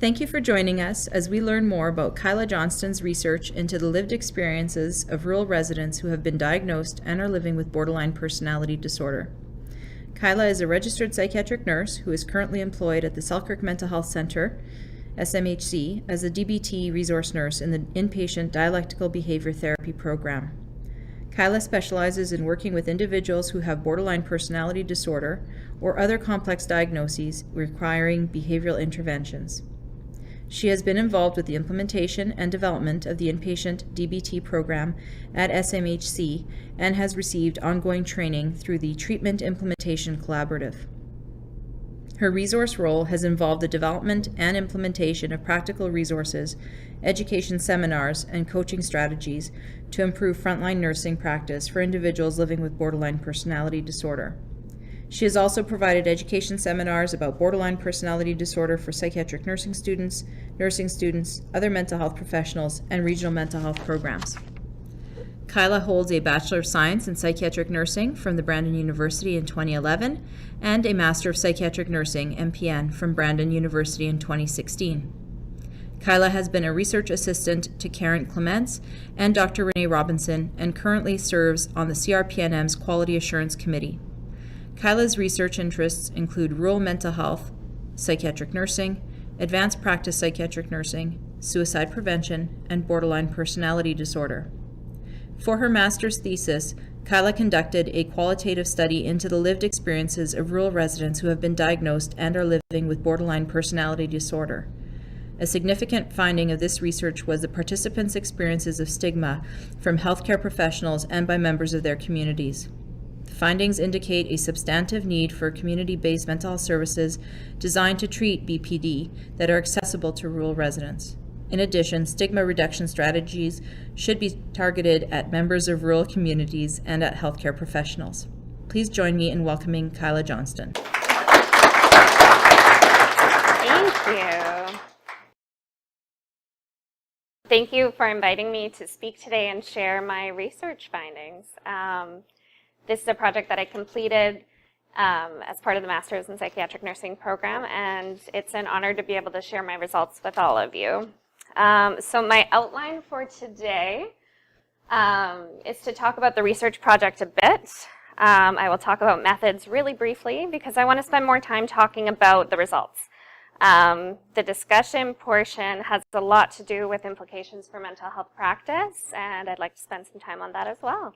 Thank you for joining us as we learn more about Kyla Johnston's research into the lived experiences of rural residents who have been diagnosed and are living with borderline personality disorder. Kyla is a registered psychiatric nurse who is currently employed at the Selkirk Mental Health Centre, SMHC, as a DBT Resource Nurse in the inpatient dialectical behaviour therapy program. Kyla specializes in working with individuals who have borderline personality disorder or other complex diagnoses requiring behavioural interventions. She has been involved with the implementation and development of the inpatient DBT program at SMHC and has received ongoing training through the Treatment Implementation Collaborative. Her resource role has involved the development and implementation of practical resources, education seminars, and coaching strategies to improve frontline nursing practice for individuals living with borderline personality disorder. She has also provided education seminars about borderline personality disorder for psychiatric nursing students, other mental health professionals, and regional mental health programs. Kyla holds a Bachelor of Science in Psychiatric Nursing from the Brandon University in 2011 and a Master of Psychiatric Nursing, MPN, from Brandon University in 2016. Kyla has been a research assistant to Karen Clements and Dr. Renee Robinson and currently serves on the CRPNM's Quality Assurance Committee. Kyla's research interests include rural mental health, psychiatric nursing, advanced practice psychiatric nursing, suicide prevention, and borderline personality disorder. For her master's thesis, Kyla conducted a qualitative study into the lived experiences of rural residents who have been diagnosed and are living with borderline personality disorder. A significant finding of this research was the participants' experiences of stigma from healthcare professionals and by members of their communities. The findings indicate a substantive need for community-based mental health services designed to treat BPD that are accessible to rural residents. In addition, stigma reduction strategies should be targeted at members of rural communities and at healthcare professionals. Please join me in welcoming Kyla Johnston. Thank you. Thank you for inviting me to speak today and share my research findings. This is a project that I completed as part of the Master's in Psychiatric Nursing program, and it's an honor to be able to share my results with all of you. So my outline for today is to talk about the research project a bit. I will talk about methods really briefly because I want to spend more time talking about the results. The discussion portion has a lot to do with implications for mental health practice, and I'd like to spend some time on that as well.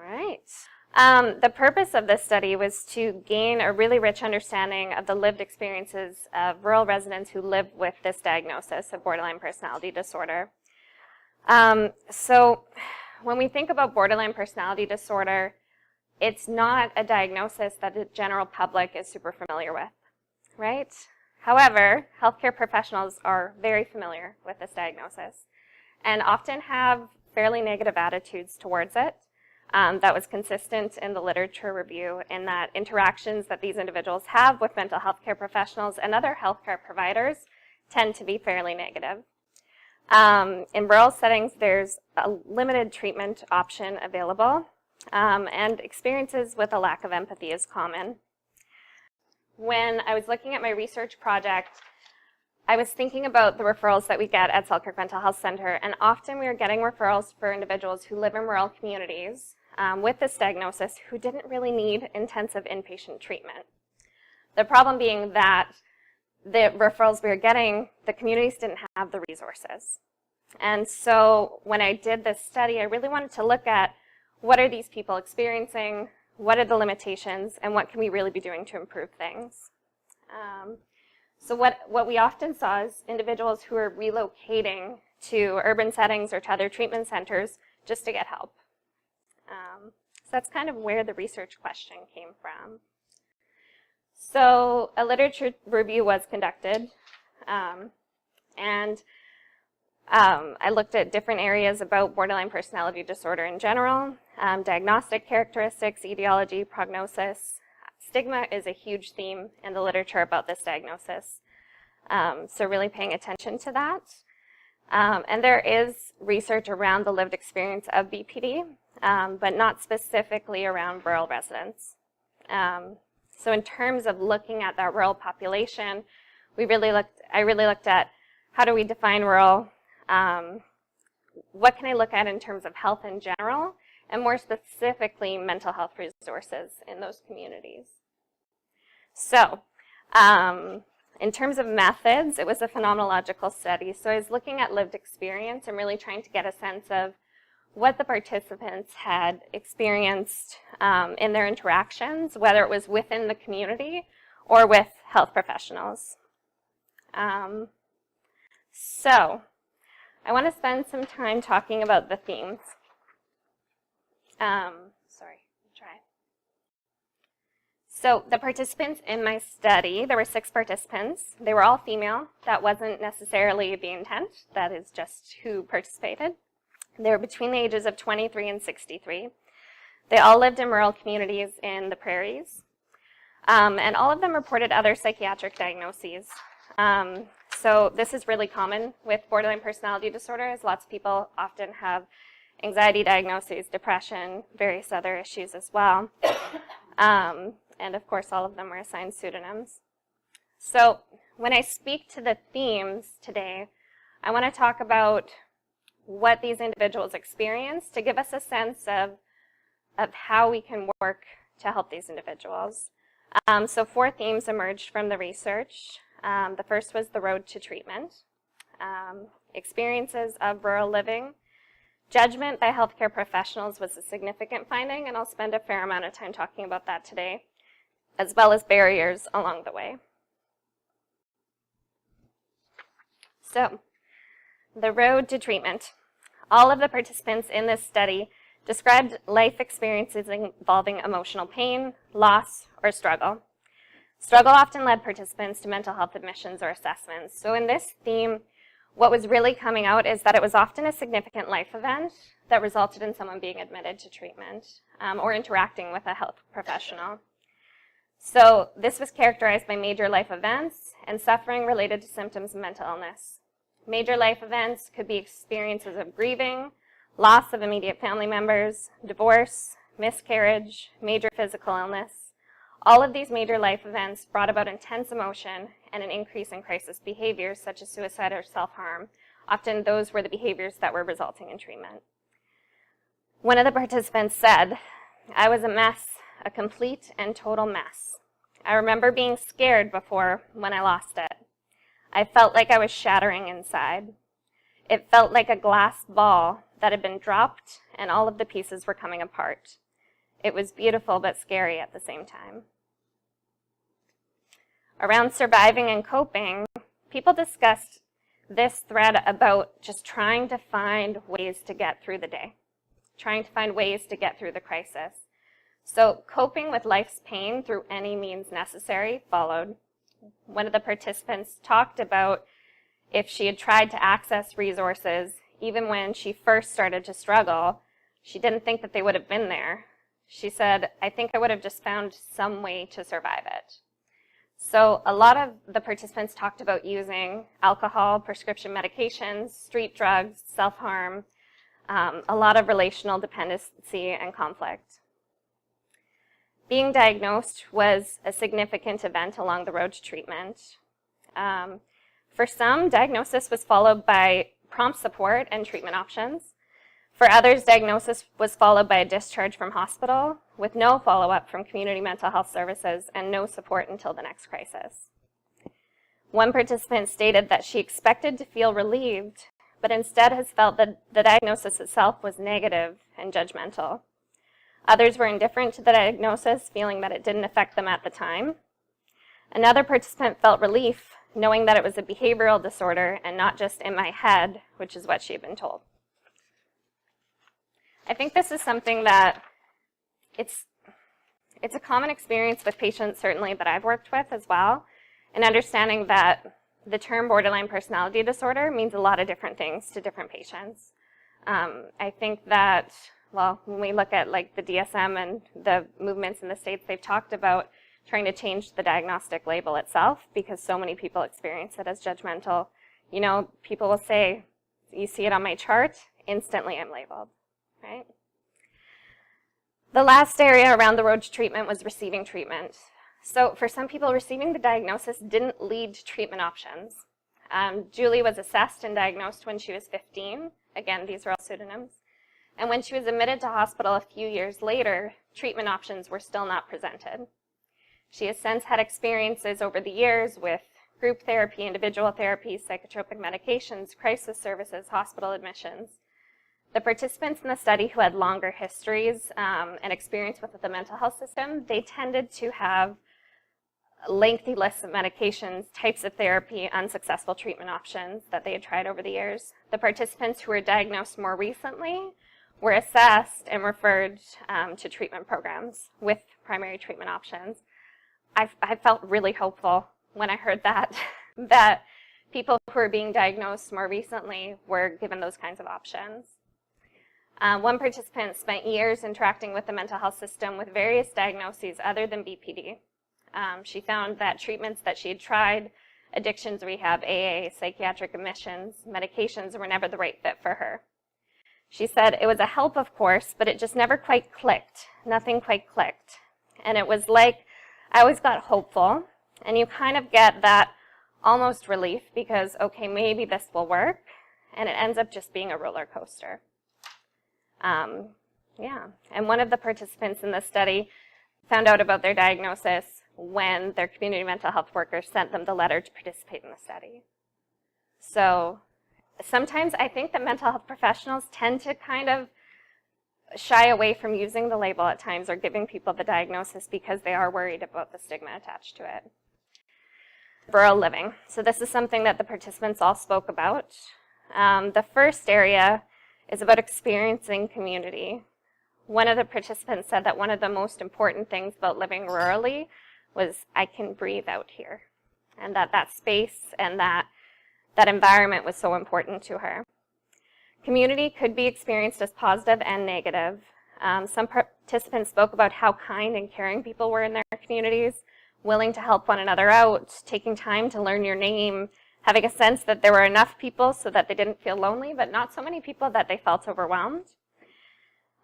All right. The purpose of this study was to gain a really rich understanding of the lived experiences of rural residents who live with this diagnosis of borderline personality disorder. So when we think about borderline personality disorder, it's not a diagnosis that the general public is super familiar with, right? However, healthcare professionals are very familiar with this diagnosis and often have fairly negative attitudes towards it. That was consistent in the literature review in that interactions that these individuals have with mental health care professionals and other healthcare providers tend to be fairly negative. In rural settings, there's a limited treatment option available, and experiences with a lack of empathy is common. When I was looking at my research project, I was thinking about the referrals that we get at Selkirk Mental Health Centre, and often we were getting referrals for individuals who live in rural communities with this diagnosis who didn't really need intensive inpatient treatment. The problem being that the referrals we were getting, the communities didn't have the resources. And so when I did this study, I really wanted to look at what are these people experiencing, what are the limitations, and what can we really be doing to improve things. So what we often saw is individuals who are relocating to urban settings or to other treatment centers just to get help. So that's kind of where the research question came from. So a literature review was conducted, and I looked at different areas about borderline personality disorder in general, diagnostic characteristics, etiology, prognosis. Stigma is a huge theme in the literature about this diagnosis, so really paying attention to that. And there is research around the lived experience of BPD, but not specifically around rural residents. So in terms of looking at that rural population, we really looked I really looked at how do we define rural, what can I look at in terms of health in general, and more specifically mental health resources in those communities. So, in terms of methods, it was a phenomenological study. So I was looking at lived experience and really trying to get a sense of what the participants had experienced in their interactions, whether it was within the community or with health professionals. So I want to spend some time talking about the themes. So the participants in my study, there were 6 participants. They were all female. That wasn't necessarily the intent. That is just who participated. They were between the ages of 23 and 63. They all lived in rural communities in the prairies. And all of them reported other psychiatric diagnoses. So this is really common with borderline personality disorder, as lots of people often have anxiety diagnoses, depression, various other issues as well. And of course, all of them were assigned pseudonyms. So when I speak to the themes today, I want to talk about what these individuals experienced to give us a sense of how we can work to help these individuals. So 4 themes emerged from the research. The first was the road to treatment, experiences of rural living. Judgment by healthcare professionals was a significant finding, and I'll spend a fair amount of time talking about that today, as well as barriers along the way. So, the road to treatment. All of the participants in this study described life experiences involving emotional pain, loss, or struggle. Struggle often led participants to mental health admissions or assessments. So in this theme, what was really coming out is that it was often a significant life event that resulted in someone being admitted to treatment or interacting with a health professional. So this was characterized by major life events and suffering related to symptoms of mental illness. Major life events could be experiences of grieving, loss of immediate family members, divorce, miscarriage, major physical illness. All of these major life events brought about intense emotion and an increase in crisis behaviors such as suicide or self-harm. Often those were the behaviors that were resulting in treatment. One of the participants said, "I was a mess, a complete and total mess. I remember being scared before when I lost it. I felt like I was shattering inside. It felt like a glass ball that had been dropped and all of the pieces were coming apart. It was beautiful but scary at the same time." Around surviving and coping, people discussed this thread about just trying to find ways to get through the day, trying to find ways to get through the crisis. So coping with life's pain through any means necessary followed. One of the participants talked about if she had tried to access resources, even when she first started to struggle, she didn't think that they would have been there. She said, "I think I would have just found some way to survive it." So a lot of the participants talked about using alcohol, prescription medications, street drugs, self-harm, a lot of relational dependency and conflict. Being diagnosed was a significant event along the road to treatment. For some, diagnosis was followed by prompt support and treatment options. For others, diagnosis was followed by a discharge from hospital with no follow-up from community mental health services and no support until the next crisis. One participant stated that she expected to feel relieved, but instead has felt that the diagnosis itself was negative and judgmental. Others were indifferent to the diagnosis, feeling that it didn't affect them at the time. Another participant felt relief, knowing that it was a behavioral disorder and not just in my head, which is what she had been told. I think this is something that it's a common experience with patients, certainly, that I've worked with as well, and understanding that the term borderline personality disorder means a lot of different things to different patients. I think that, well, when we look at like the DSM and the movements in the States, they've talked about trying to change the diagnostic label itself because so many people experience it as judgmental. You know, people will say, "You see it on my chart, instantly I'm labeled." Right? The last area around the road to treatment was receiving treatment. So for some people, receiving the diagnosis didn't lead to treatment options. Julie was assessed and diagnosed when she was 15. Again, these are all pseudonyms. And when she was admitted to hospital a few years later, treatment options were still not presented. She has since had experiences over the years with group therapy, individual therapy, psychotropic medications, crisis services, hospital admissions. The participants in the study who had longer histories and experience with the mental health system, they tended to have lengthy lists of medications, types of therapy, unsuccessful treatment options that they had tried over the years. The participants who were diagnosed more recently were assessed and referred to treatment programs with primary treatment options. I felt really hopeful when I heard that, that people who were being diagnosed more recently were given those kinds of options. One participant spent years interacting with the mental health system with various diagnoses other than BPD. She found that treatments that she had tried, addictions rehab, AA, psychiatric admissions, medications were never the right fit for her. She said it was a help, of course, but it just never quite clicked. Nothing quite clicked. And it was like I always got hopeful, and you kind of get that almost relief because, okay, maybe this will work, and it ends up just being a roller coaster. And one of the participants in this study found out about their diagnosis when their community mental health worker sent them the letter to participate in the study. So sometimes I think that mental health professionals tend to kind of shy away from using the label at times or giving people the diagnosis because they are worried about the stigma attached to it. Rural living. So this is something that the participants all spoke about. The first area is about experiencing community. One of the participants said that one of the most important things about living rurally was I can breathe out here, and that space and that environment was so important to her. Community could be experienced as positive and negative. Some participants spoke about how kind and caring people were in their communities, willing to help one another out, taking time to learn your name, having a sense that there were enough people so that they didn't feel lonely, but not so many people that they felt overwhelmed.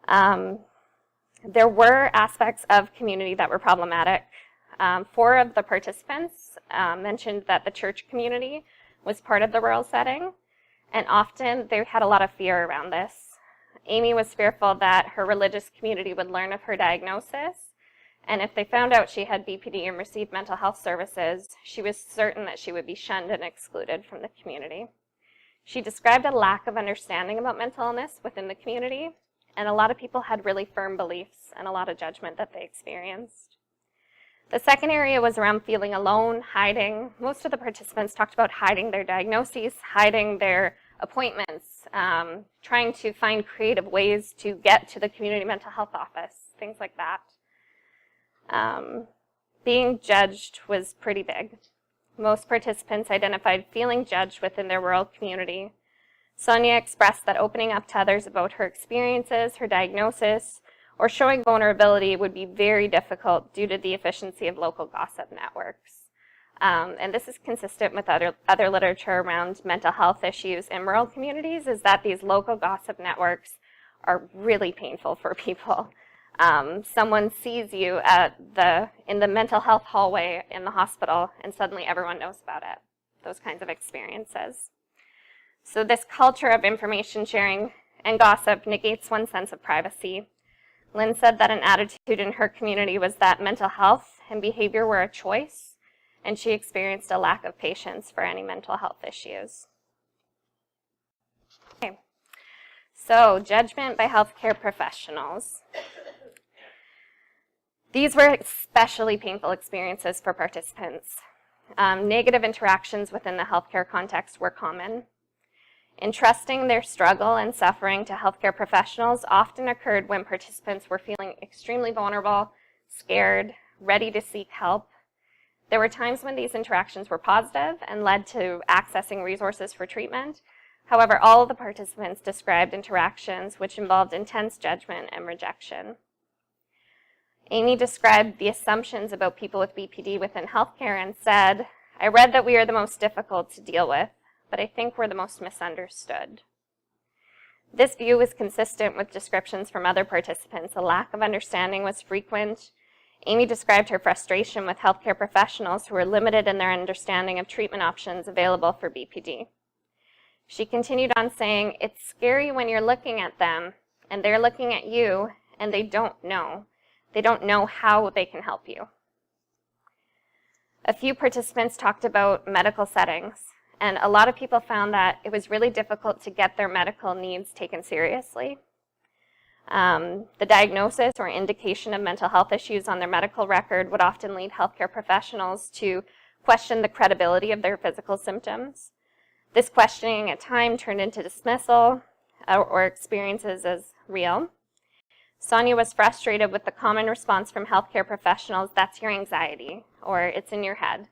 There were aspects of community that were problematic. 4 of the participants mentioned that the church community was part of the rural setting, and often they had a lot of fear around this. Amy was fearful that her religious community would learn of her diagnosis, and if they found out she had BPD and received mental health services, she was certain that she would be shunned and excluded from the community. She described a lack of understanding about mental illness within the community, and a lot of people had really firm beliefs and a lot of judgment that they experienced. The second area was around feeling alone, hiding. Most of the participants talked about hiding their diagnoses, hiding their appointments, trying to find creative ways to get to the community mental health office, things like that. Being judged was pretty big. Most participants identified feeling judged within their rural community. Sonia expressed that opening up to others about her experiences, her diagnosis, or showing vulnerability would be very difficult due to the efficiency of local gossip networks. And this is consistent with other literature around mental health issues in rural communities, is that these local gossip networks are really painful for people. Someone sees you in the mental health hallway in the hospital, and suddenly everyone knows about it. Those kinds of experiences. So this culture of information sharing and gossip negates one's sense of privacy. Lynn said that an attitude in her community was that mental health and behavior were a choice, and she experienced a lack of patience for any mental health issues. Okay. So, judgment by healthcare professionals. These were especially painful experiences for participants. Negative interactions within the healthcare context were common. Entrusting their struggle and suffering to healthcare professionals often occurred when participants were feeling extremely vulnerable, scared, ready to seek help. There were times when these interactions were positive and led to accessing resources for treatment. However, all of the participants described interactions which involved intense judgment and rejection. Amy described the assumptions about people with BPD within healthcare and said, "I read that we are the most difficult to deal with, but I think we're the most misunderstood." This view was consistent with descriptions from other participants. A lack of understanding was frequent. Amy described her frustration with healthcare professionals who were limited in their understanding of treatment options available for BPD. She continued on saying, "It's scary when you're looking at them and they're looking at you and they don't know. They don't know how they can help you." A few participants talked about medical settings, and a lot of people found that it was really difficult to get their medical needs taken seriously. The diagnosis or indication of mental health issues on their medical record would often lead healthcare professionals to question the credibility of their physical symptoms. This questioning at times turned into dismissal or experiences as real. Sonia was frustrated with the common response from healthcare professionals, "That's your anxiety," or "It's in your head."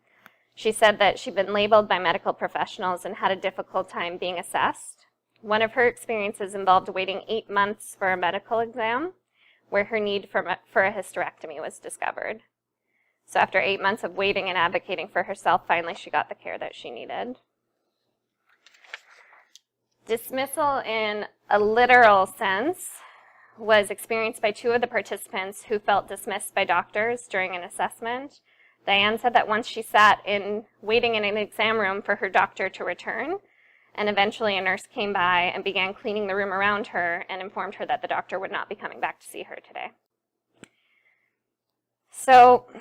She said that she'd been labeled by medical professionals and had a difficult time being assessed. One of her experiences involved waiting 8 months for a medical exam where her need for a hysterectomy was discovered. So after 8 months of waiting and advocating for herself, finally she got the care that she needed. Dismissal in a literal sense was experienced by 2 of the participants who felt dismissed by doctors during an assessment. Diane said that once she sat waiting in an exam room for her doctor to return, and eventually a nurse came by and began cleaning the room around her and informed her that the doctor would not be coming back to see her today. So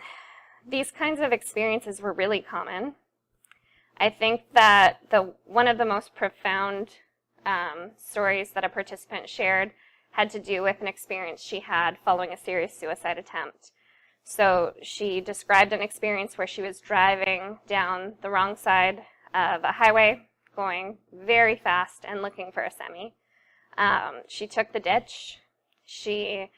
these kinds of experiences were really common. I think that one of the most profound stories that a participant shared had to do with an experience she had following a serious suicide attempt. So she described an experience where she was driving down the wrong side of a highway, going very fast and looking for a semi. She took the ditch. She,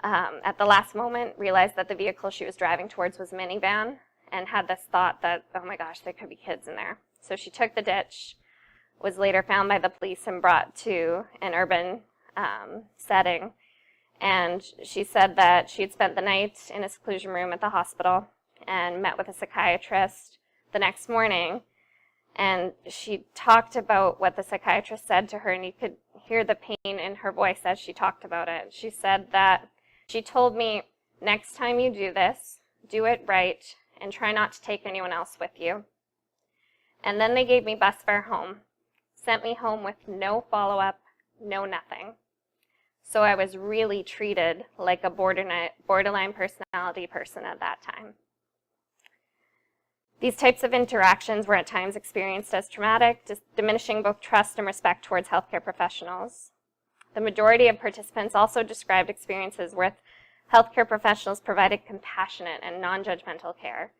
at the last moment, realized that the vehicle she was driving towards was a minivan and had this thought that, oh my gosh, there could be kids in there. So she took the ditch, was later found by the police and brought to an urban setting. And she said that she had spent the night in a seclusion room at the hospital and met with a psychiatrist the next morning. And she talked about what the psychiatrist said to her, and you could hear the pain in her voice as she talked about it. She said that she told me, "Next time you do this, do it right and try not to take anyone else with you." And then they gave me bus fare home, sent me home with no follow-up, no nothing. So I was really treated like a borderline personality person at that time. These types of interactions were at times experienced as traumatic, diminishing both trust and respect towards healthcare professionals. The majority of participants also described experiences where healthcare professionals provided compassionate and non-judgmental care.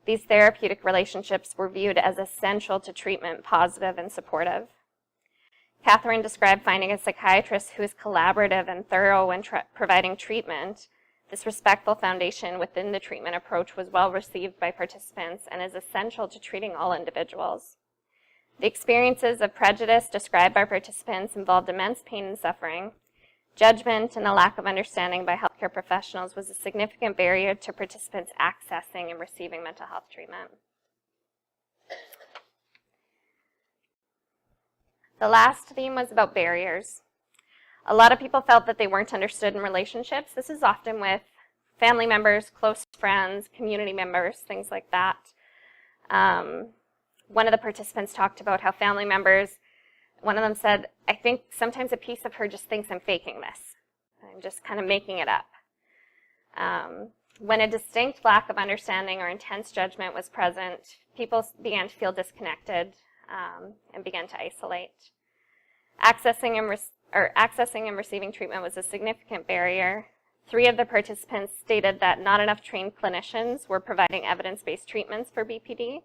These therapeutic relationships were viewed as essential to treatment, positive and supportive. Catherine described finding a psychiatrist who is collaborative and thorough when providing treatment. This respectful foundation within the treatment approach was well received by participants and is essential to treating all individuals. The experiences of prejudice described by participants involved immense pain and suffering. Judgment and a lack of understanding by healthcare professionals was a significant barrier to participants accessing and receiving mental health treatment. The last theme was about barriers. A lot of people felt that they weren't understood in relationships. This is often with family members, close friends, community members, things like that. One of the participants talked about how family members, one of them said, "I think sometimes a piece of her just thinks I'm faking this. I'm just kind of making it up." When a distinct lack of understanding or intense judgment was present, people began to feel disconnected and began to isolate. Accessing and receiving treatment was a significant barrier. 3 of the participants stated that not enough trained clinicians were providing evidence-based treatments for BPD.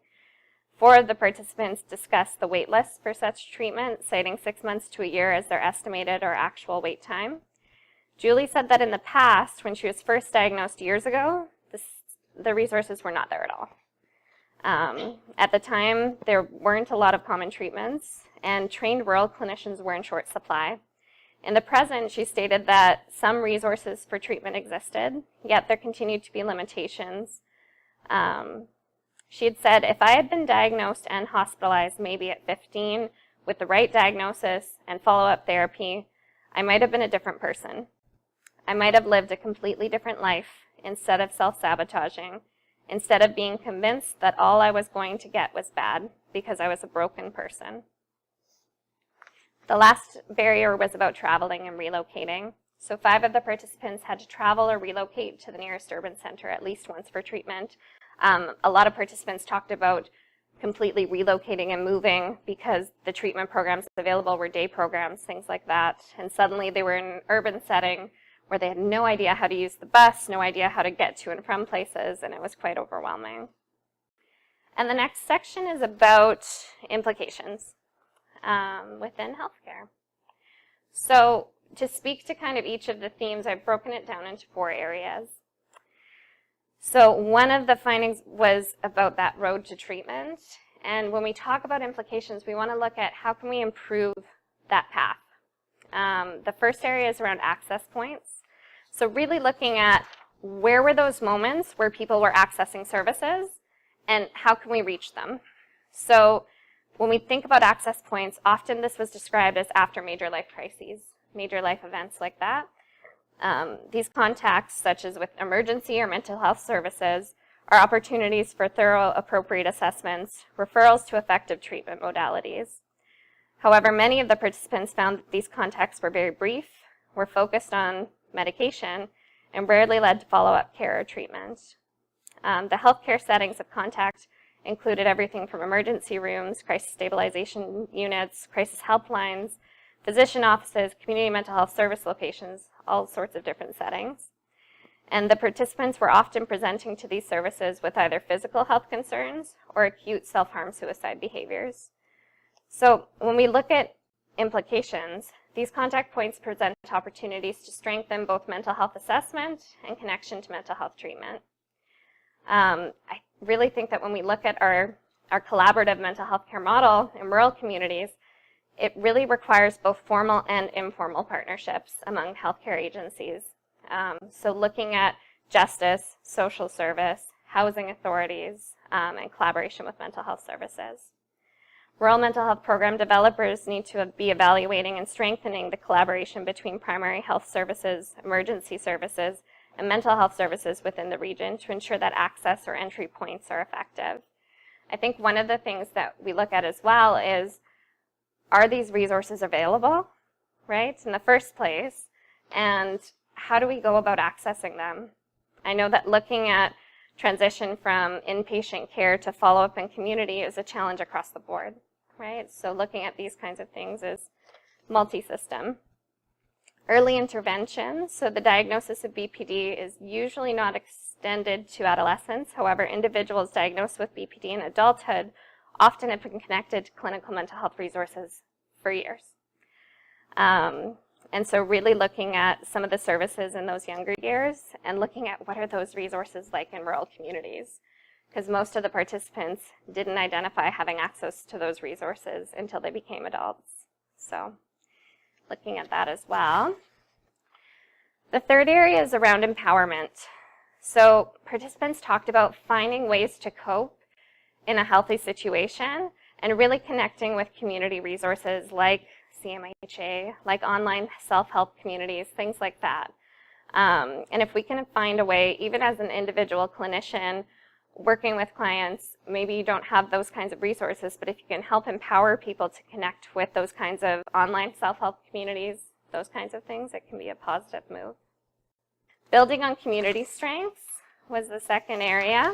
4 of the participants discussed the wait list for such treatment, citing 6 months to a year as their estimated or actual wait time. Julie said that in the past, when she was first diagnosed years ago, the resources were not there at all. At the time, there weren't a lot of common treatments, and trained rural clinicians were in short supply. In the present, she stated that some resources for treatment existed, yet there continued to be limitations. She had said, "If I had been diagnosed and hospitalized maybe at 15 with the right diagnosis and follow-up therapy, I might have been a different person. I might have lived a completely different life instead of self-sabotaging, instead of being convinced that all I was going to get was bad because I was a broken person. The last barrier was about traveling and relocating. So 5 of the participants had to travel or relocate to the nearest urban center at least once for treatment. A lot of participants talked about completely relocating and moving because the treatment programs available were day programs, things like that. And suddenly they were in an urban setting where they had no idea how to use the bus, no idea how to get to and from places, and it was quite overwhelming. And the next section is about implications within healthcare. So to speak to kind of each of the themes, I've broken it down into 4 areas. So one of the findings was about that road to treatment. And when we talk about implications, we want to look at how can we improve that path. The first area is around access points. So really looking at where were those moments where people were accessing services and how can we reach them. So when we think about access points, often this was described as after major life crises, major life events like that. These contacts, such as with emergency or mental health services, are opportunities for thorough, appropriate assessments, referrals to effective treatment modalities. However, many of the participants found that these contacts were very brief, were focused on medication, and rarely led to follow-up care or treatment. The healthcare settings of contact included everything from emergency rooms, crisis stabilization units, crisis helplines, physician offices, community mental health service locations, all sorts of different settings. And the participants were often presenting to these services with either physical health concerns or acute self-harm suicide behaviors. So when we look at implications, these contact points present opportunities to strengthen both mental health assessment and connection to mental health treatment. I really think that when we look at our collaborative mental health care model in rural communities, it really requires both formal and informal partnerships among healthcare agencies. So looking at justice, social service, housing authorities, and collaboration with mental health services. Rural mental health program developers need to be evaluating and strengthening the collaboration between primary health services, emergency services, and mental health services within the region to ensure that access or entry points are effective. I think one of the things that we look at as well is, are these resources available, right, in the first place? And how do we go about accessing them? I know that looking at transition from inpatient care to follow-up in community is a challenge across the board, right? So looking at these kinds of things is multi-system. Early intervention, so the diagnosis of BPD is usually not extended to adolescents. However, individuals diagnosed with BPD in adulthood often have been connected to clinical mental health resources for years. And so really looking at some of the services in those younger years and looking at what are those resources like in rural communities, because most of the participants didn't identify having access to those resources until they became adults. So looking at that as well. The third area is around empowerment. So participants talked about finding ways to cope in a healthy situation and really connecting with community resources like CMHA, like online self-help communities, things like that. And if we can find a way, even as an individual clinician working with clients, maybe you don't have those kinds of resources, but if you can help empower people to connect with those kinds of online self-help communities, those kinds of things, it can be a positive move. Building on community strengths was the second area.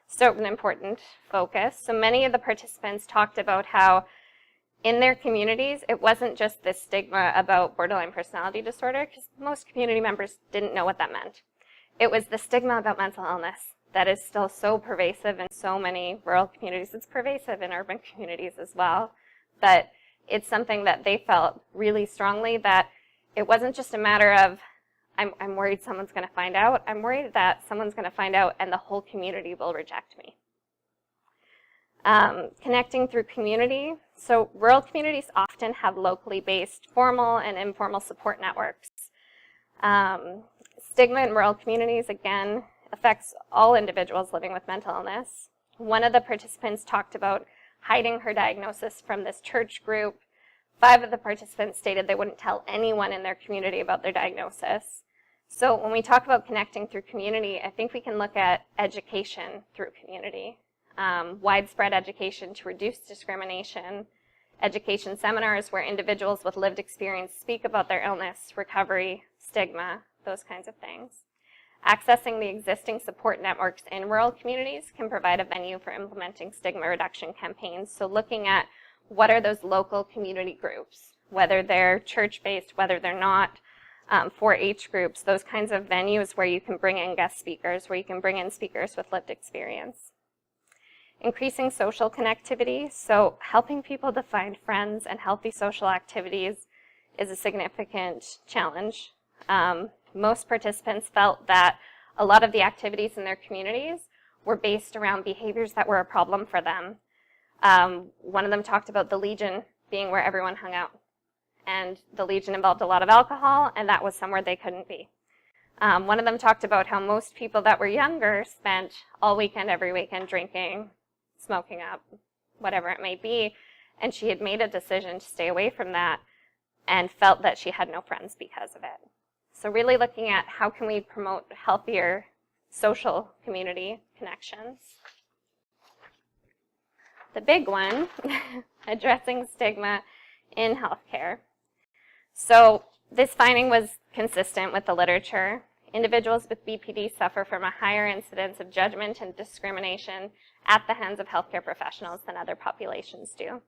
So an important focus. So many of the participants talked about how in their communities, it wasn't just this stigma about borderline personality disorder, because most community members didn't know what that meant. It was the stigma about mental illness that is still so pervasive in so many rural communities. It's pervasive in urban communities as well. But it's something that they felt really strongly that it wasn't just a matter of, I'm worried someone's going to find out. I'm worried that someone's going to find out and the whole community will reject me. Connecting through community. So rural communities often have locally based formal and informal support networks. Stigma in rural communities, again, affects all individuals living with mental illness. One of the participants talked about hiding her diagnosis from this church group. 5 of the participants stated they wouldn't tell anyone in their community about their diagnosis. So when we talk about connecting through community, I think we can look at education through community. Widespread education to reduce discrimination, education seminars where individuals with lived experience speak about their illness, recovery, stigma, those kinds of things. Accessing the existing support networks in rural communities can provide a venue for implementing stigma reduction campaigns. So looking at what are those local community groups, whether they're church-based, whether they're not, 4-H groups, those kinds of venues where you can bring in guest speakers, where you can bring in speakers with lived experience. Increasing social connectivity, so helping people to find friends and healthy social activities is a significant challenge. Most participants felt that a lot of the activities in their communities were based around behaviors that were a problem for them. One of them talked about the Legion being where everyone hung out. And the Legion involved a lot of alcohol, and that was somewhere they couldn't be. One of them talked about how most people that were younger spent all weekend, every weekend drinking, smoking up, whatever it may be, and she had made a decision to stay away from that and felt that she had no friends because of it. So really looking at how can we promote healthier social community connections. The big one, addressing stigma in healthcare. So this finding was consistent with the literature. Individuals with BPD suffer from a higher incidence of judgment and discrimination at the hands of healthcare professionals than other populations do.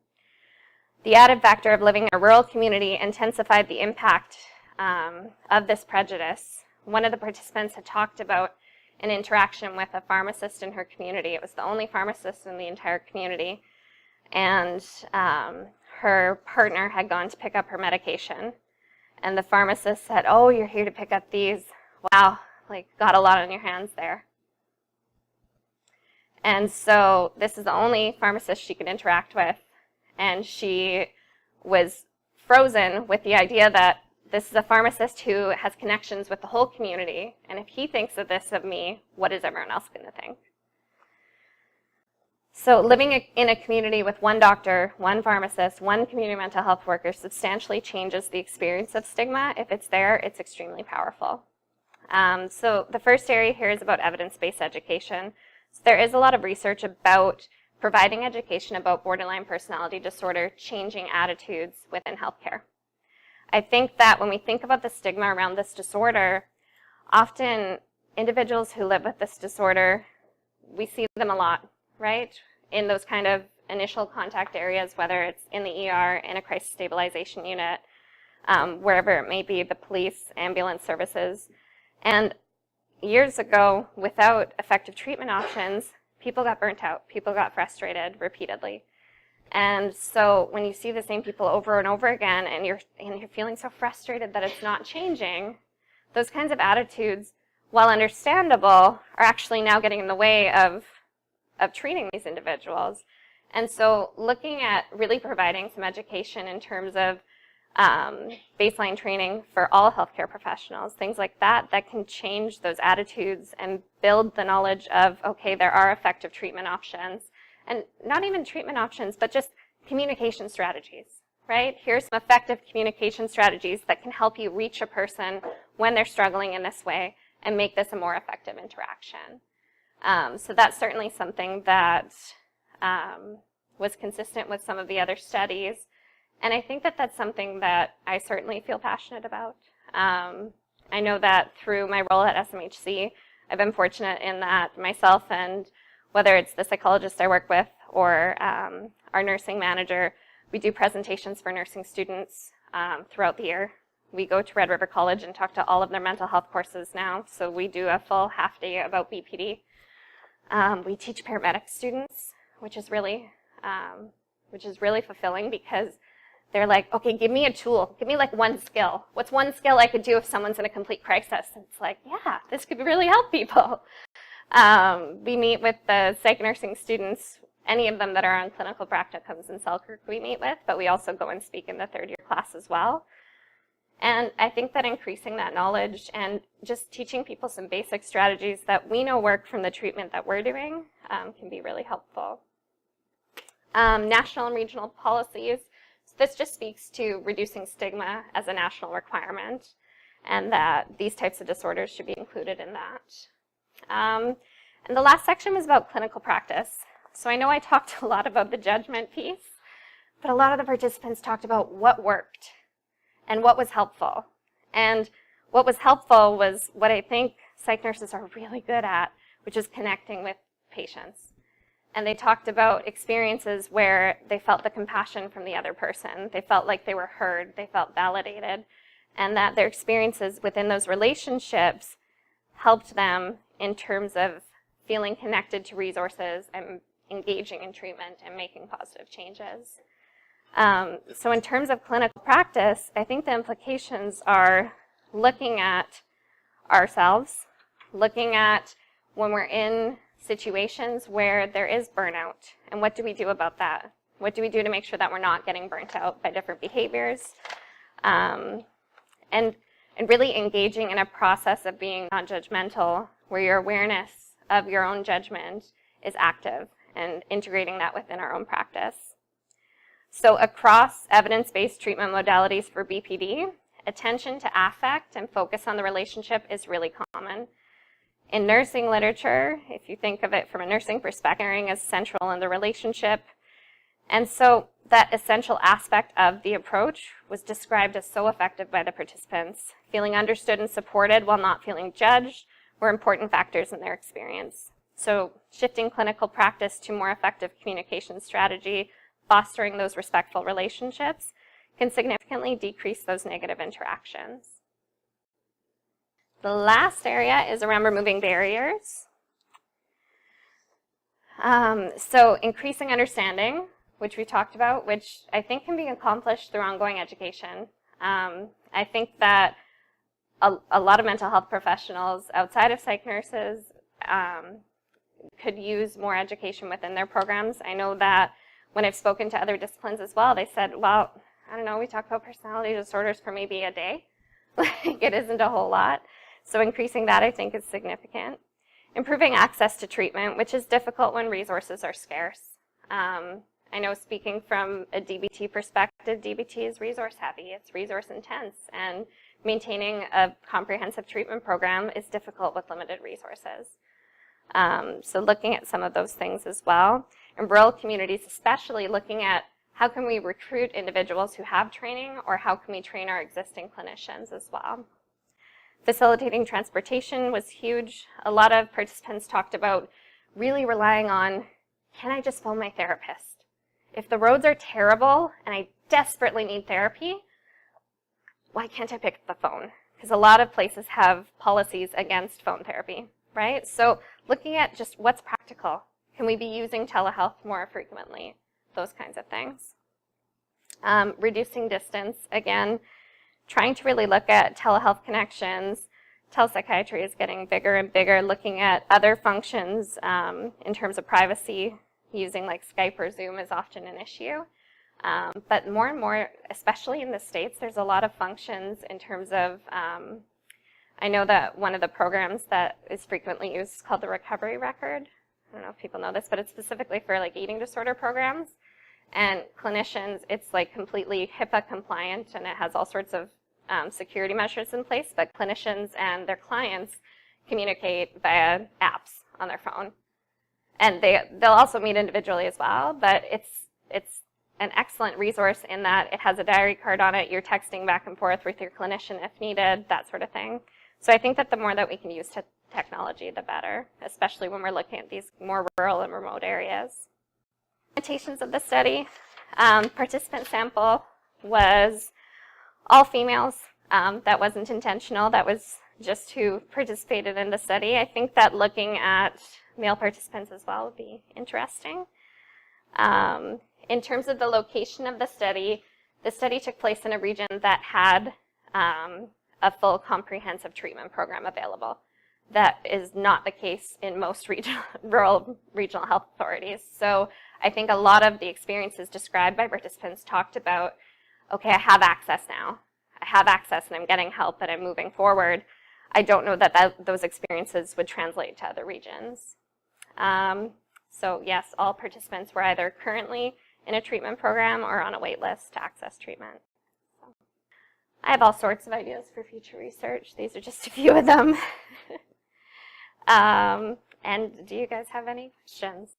The added factor of living in a rural community intensified the impact of this prejudice. One of the participants had talked about an interaction with a pharmacist in her community. It was the only pharmacist in the entire community. And her partner had gone to pick up her medication. And the pharmacist said, "Oh, you're here to pick up these. Wow, like got a lot on your hands there." And so this is the only pharmacist she could interact with. And she was frozen with the idea that this is a pharmacist who has connections with the whole community. And if he thinks of this of me, what is everyone else going to think? So living in a community with one doctor, one pharmacist, one community mental health worker substantially changes the experience of stigma. If it's there, it's extremely powerful. So the first area here is about evidence-based education. So there is a lot of research about providing education about borderline personality disorder, changing attitudes within healthcare. I think that when we think about the stigma around this disorder, often individuals who live with this disorder, we see them a lot, right? In those kind of initial contact areas, whether it's in the ER, in a crisis stabilization unit, wherever it may be, the police, ambulance services. And years ago, without effective treatment options, people got burnt out, people got frustrated repeatedly. And so when you see the same people over and over again and you're feeling so frustrated that it's not changing, those kinds of attitudes, while understandable, are actually now getting in the way of treating these individuals. And so looking at really providing some education in terms of baseline training for all healthcare professionals, things like that, that can change those attitudes and build the knowledge of, okay, there are effective treatment options. And not even treatment options, but just communication strategies, right? Here's some effective communication strategies that can help you reach a person when they're struggling in this way and make this a more effective interaction. So that's certainly something that was consistent with some of the other studies. And I think that that's something that I certainly feel passionate about. I know that through my role at SMHC, I've been fortunate in that myself and whether it's the psychologist I work with or our nursing manager, we do presentations for nursing students throughout the year. We go to Red River College and talk to all of their mental health courses now. So we do a full half day about BPD. We teach paramedic students, which is really fulfilling because they're like, okay, give me a tool. Give me like one skill. What's one skill I could do if someone's in a complete crisis? And it's like, yeah, this could really help people. We meet with the psych nursing students, any of them that are on clinical practicums in Selkirk we meet with, but we also go and speak in the third year class as well. And I think that increasing that knowledge and just teaching people some basic strategies that we know work from the treatment that we're doing can be really helpful. National and regional policies. So this just speaks to reducing stigma as a national requirement. and that these types of disorders should be included in that. And the last section was about clinical practice. So I know I talked a lot about the judgment piece, but a lot of the participants talked about what worked and what was helpful. And what was helpful was what I think psych nurses are really good at, which is connecting with patients. And they talked about experiences where they felt the compassion from the other person. They felt like they were heard, they felt validated, and that their experiences within those relationships helped them in terms of feeling connected to resources and engaging in treatment and making positive changes. So in terms of clinical practice, I think the implications are looking at ourselves, looking at when we're in situations where there is burnout, and what do we do about that? What do we do to make sure that we're not getting burnt out by different behaviors? And really engaging in a process of being non-judgmental, where your awareness of your own judgment is active, and integrating that within our own practice. So across evidence-based treatment modalities for BPD, attention to affect and focus on the relationship is really common. In nursing literature, if you think of it from a nursing perspective, caring is central in the relationship. And so that essential aspect of the approach was described as so effective by the participants. Feeling understood and supported while not feeling judged were important factors in their experience. So shifting clinical practice to more effective communication strategy, fostering those respectful relationships, can significantly decrease those negative interactions. The last area is around removing barriers. So increasing understanding, which we talked about, which I think can be accomplished through ongoing education. I think that a lot of mental health professionals outside of psych nurses could use more education within their programs. I know that when I've spoken to other disciplines as well, they said, well, I don't know, we talk about personality disorders for maybe a day. Like, it isn't a whole lot. So increasing that, I think, is significant. Improving access to treatment, which is difficult when resources are scarce. I know, speaking from a DBT perspective, DBT is resource heavy, it's resource intense, and maintaining a comprehensive treatment program is difficult with limited resources. So looking at some of those things as well. In rural communities especially, looking at how can we recruit individuals who have training, or how can we train our existing clinicians as well. Facilitating transportation was huge. A lot of participants talked about really relying on, can I just phone my therapist? If the roads are terrible and I desperately need therapy, why can't I pick up the phone? Because a lot of places have policies against phone therapy, right? So looking at just what's practical. Can we be using telehealth more frequently? Those kinds of things. Reducing distance, again, trying to really look at telehealth connections. Telepsychiatry is getting bigger and bigger, looking at other functions in terms of privacy. Using like Skype or Zoom is often an issue. But more and more, especially in the States, there's a lot of functions in terms of, I know that one of the programs that is frequently used is called the recovery record. I don't know if people know this, but it's specifically for like eating disorder programs. And clinicians, it's like completely HIPAA compliant, and it has all sorts of security measures in place, but clinicians and their clients communicate via apps on their phone. And they'll also meet individually as well, but it's an excellent resource in that it has a diary card on it. You're texting back and forth with your clinician if needed, that sort of thing. So I think that the more that we can use technology, the better, especially when we're looking at these more rural and remote areas. Limitations of the study. Participant sample was all females. That wasn't intentional. That was just who participated in the study. I think that looking at male participants as well would be interesting. In terms of the location of the study took place in a region that had a full comprehensive treatment program available. That is not the case in most rural regional health authorities. So I think a lot of the experiences described by participants talked about, okay, I have access now. I have access and I'm getting help and I'm moving forward. I don't know that those experiences would translate to other regions. So yes, all participants were either currently in a treatment program or on a wait list to access treatment. I have all sorts of ideas for future research. These are just a few of them. And do you guys have any questions?